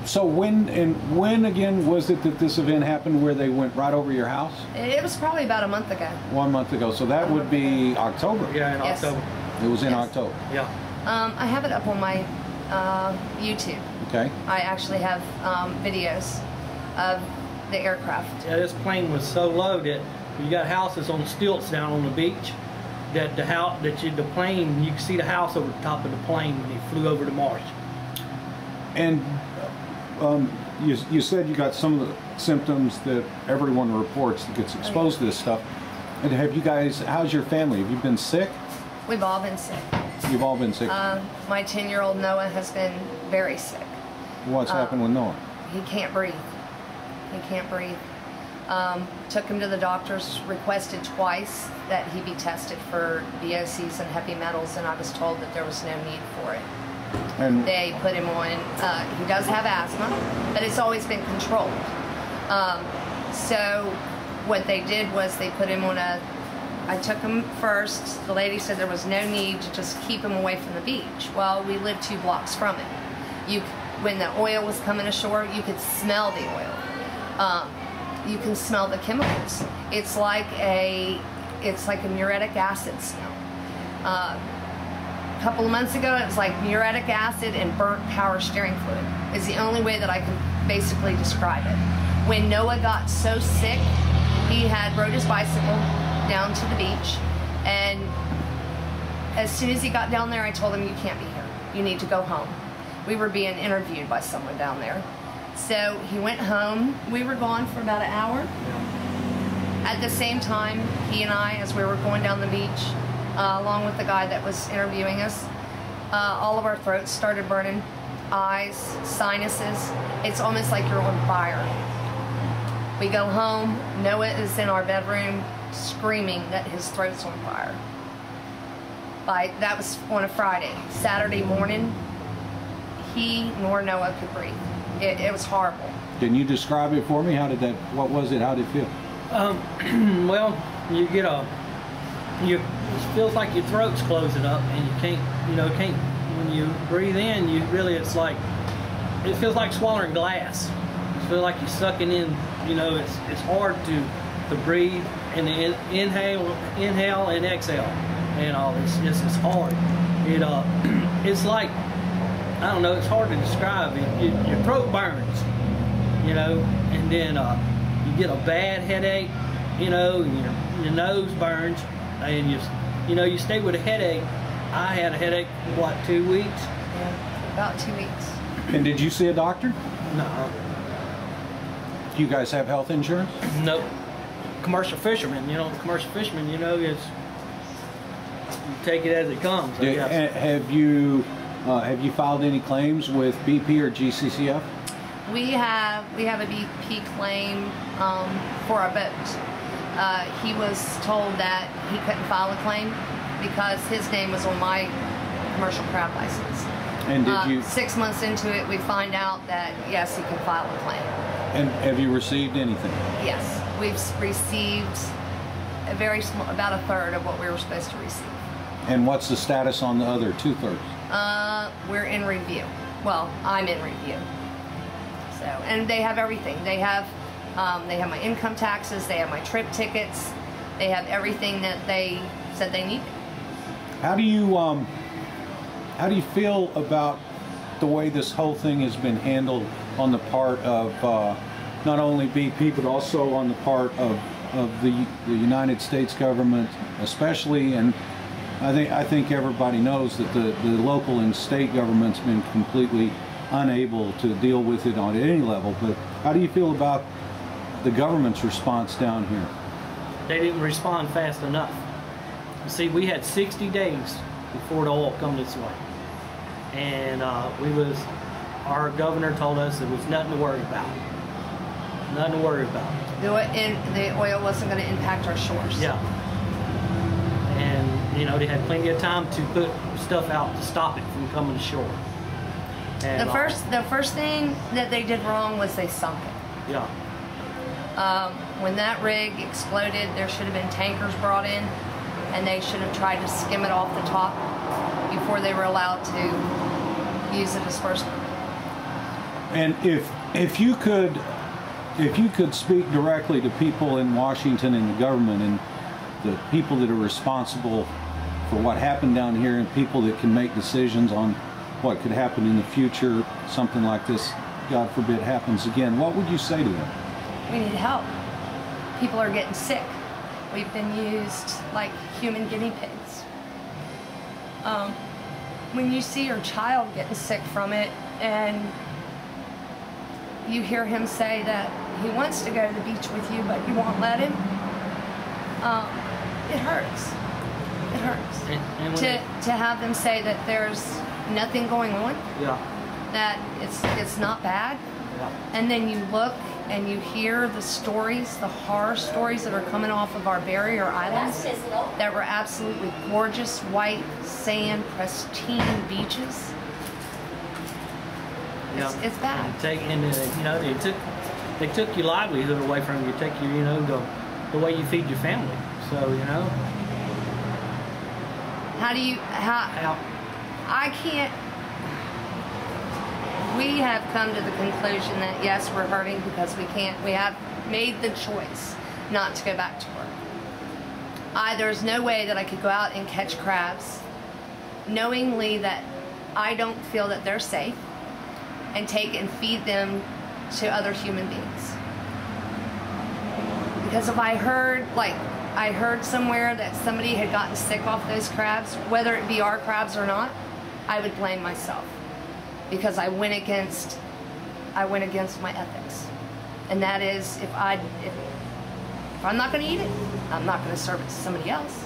So when again was it that this event happened where they went right over your house? It was probably about a month ago. 1 month ago. So that would be October. Yeah, in October. It was in October. Yeah. I have it up on my YouTube. Okay. I actually have videos of the aircraft. Yeah, this plane was so low that you got houses on stilts down on the beach. That the plane, you can see the house over the top of the plane when they flew over the marsh. And you said you got some of the symptoms that everyone reports that gets exposed to this stuff. And have you guys? How's your family? Have you been sick? We've all been sick. You've all been sick. My 10-year-old Noah has been very sick. What's happened with Noah? He can't breathe. He can't breathe. Took him to the doctors, requested twice that he be tested for VOCs and heavy metals, and I was told that there was no need for it. And they put him on, he does have asthma, but it's always been controlled. So what they did was they put him on I took him first. The lady said there was no need to just keep him away from the beach. Well, we live 2 blocks from it. When the oil was coming ashore, you could smell the oil. You can smell the chemicals. It's like a muriatic acid smell. A couple of months ago, it was like muriatic acid and burnt power steering fluid. Is the only way that I can basically describe it. When Noah got so sick, he rode his bicycle down to the beach, and as soon as he got down there, I told him, you can't be here. You need to go home. We were being interviewed by someone down there. So he went home. We were gone for about an hour. At the same time, he and I, as we were going down the beach, along with the guy that was interviewing us, all of our throats started burning, eyes, sinuses. It's almost like you're on fire. We go home. Noah is in our bedroom screaming that his throat's on fire. That was on a Friday. Saturday morning, he nor Noah could breathe. It was horrible. Can you describe it for me? What was it? How did it feel? Well, it feels like your throat's closing up, and you can't, when you breathe in, it feels like swallowing glass. It feels like you're sucking in, it's hard to breathe, and inhale and exhale, and all this. It's hard. It's like, I don't know, it's hard to describe. Your throat burns, and then you get a bad headache, and your nose burns, and you stay with a headache. I had a headache, 2 weeks? Yeah, about 2 weeks. And did you see a doctor? No. Do you guys have health insurance? No. Commercial fishermen, commercial fishermen, is you take it as it comes. Have you filed any claims with BP or GCCF? We have a BP claim for our boat. He was told that he couldn't file a claim because his name was on my commercial crab license. And did you? 6 months into it, we find out that yes, he can file a claim. And have you received anything? Yes, we've received a very small, about a third of what we were supposed to receive. And what's the status on the other 2/3? We're in review. Well, I'm in review. So, and they have everything. They have my income taxes. They have my trip tickets. They have everything that they said they needed. How do you feel about the way this whole thing has been handled on the part of not only BP but also on the part of the United States government, especially? And I think everybody knows that the local and state government's been completely unable to deal with it on any level. But how do you feel about the government's response down here? They didn't respond fast enough. You see, we had 60 days before the oil come this way, and our governor told us it was nothing to worry about. Nothing to worry about. The oil wasn't going to impact our shores. Yeah. And they had plenty of time to put stuff out to stop it from coming ashore. And the first thing that they did wrong was they sunk it. Yeah. When that rig exploded, there should have been tankers brought in, and they should have tried to skim it off the top before they were allowed to use the dispersant. And if you could speak directly to people in Washington and the government and the people that are responsible for what happened down here and people that can make decisions on what could happen in the future, something like this, God forbid, happens again, what would you say to them? We need help. People are getting sick. We've been used like human guinea pigs. When you see your child getting sick from it and you hear him say that he wants to go to the beach with you, but you won't let him, it hurts. It hurts. To have them say that there's nothing going on, Yeah. that it's not bad, Yeah. and then you look and you hear the stories, the horror stories that are coming off of our barrier islands that were absolutely gorgeous, white sand, pristine beaches. It's bad. They took your livelihood away from you. Take you, the way you feed your family. So I can't. We have come to the conclusion that yes, we're hurting because we have made the choice not to go back to work. There's no way that I could go out and catch crabs knowingly that I don't feel that they're safe and take and feed them to other human beings. Because if I heard somewhere that somebody had gotten sick off those crabs, whether it be our crabs or not, I would blame myself. Because I went against my ethics. And that is, if I'm not going to eat it, I'm not going to serve it to somebody else.